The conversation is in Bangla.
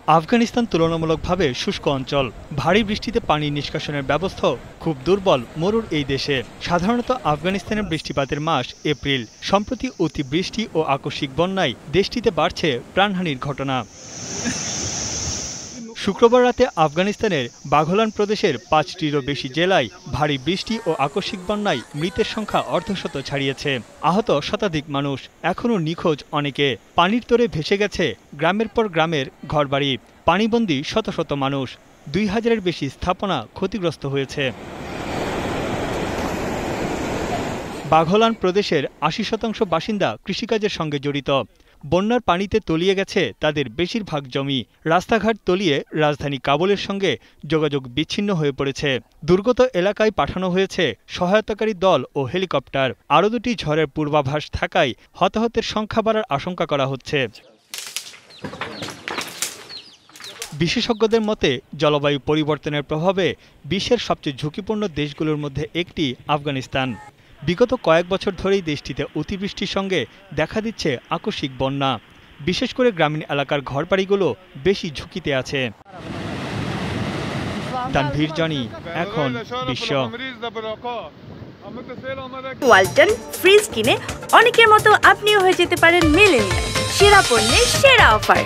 আফগানিস্তান তুলনামূলকভাবে শুষ্ক অঞ্চল। ভারী বৃষ্টিতে পানি নিষ্কাশনের ব্যবস্থাও খুব দুর্বল মরুর এই দেশে। সাধারণত আফগানিস্তানের বৃষ্টিপাতের মাস এপ্রিল। সম্প্রতি অতিবৃষ্টি ও আকস্মিক বন্যায় দেশটিতে বাড়ছে প্রাণহানির ঘটনা। শুক্রবার রাতে আফগানিস্তানের বাঘলান প্রদেশের ৫টিরও বেশি জেলায় ভারী বৃষ্টি ও আকস্মিক বন্যায় মৃতের সংখ্যা অর্ধশত ছাড়িয়েছে। আহত শতাধিক মানুষ, এখনও নিখোঁজ অনেকে। পানির তোরে ভেসে গেছে গ্রামের পর গ্রামের ঘরবাড়ি। পানিবন্দী শত শত মানুষ। ২,০০০-এর বেশি স্থাপনা ক্ষতিগ্রস্ত হয়েছে। বাঘলান প্রদেশের ৮০% বাসিন্দা কৃষিকাজের সঙ্গে জড়িত। বন্যার পানিতে তলিয়ে গেছে তাদের বেশিরভাগ জমি। রাস্তাঘাট তলিয়ে রাজধানী কাবুলের সঙ্গে যোগাযোগ বিচ্ছিন্ন হয়ে পড়েছে। দুর্গত এলাকায় পাঠানো হয়েছে সহায়তাকারী দল ও হেলিকপ্টার। আরও দুটি ঝড়ের পূর্বাভাস থাকায় হতাহতের সংখ্যা বাড়ার আশঙ্কা করা হচ্ছে। বিশেষজ্ঞদের মতে, জলবায়ু পরিবর্তনের প্রভাবে বিশ্বের সবচেয়ে ঝুঁকিপূর্ণ দেশগুলোর মধ্যে একটি আফগানিস্তান। বিগত কয়েক বছর ধরেই দেশটিতে অতিবৃষ্টির সঙ্গে দেখা দিচ্ছে আকস্মিক বন্যা। বিশেষ করে গ্রামীণ এলাকার ঘরবাড়িগুলো বেশি ঝুঁকিতে আছে। তানভীর জনি, এখন বিশ্ব। ওয়ালটন ফ্রিজ কিনে অনেকের মতো আপনিও হয়ে যেতে পারেন মিলেনিয়াল। সেরা পণ্যের সেরা অফার।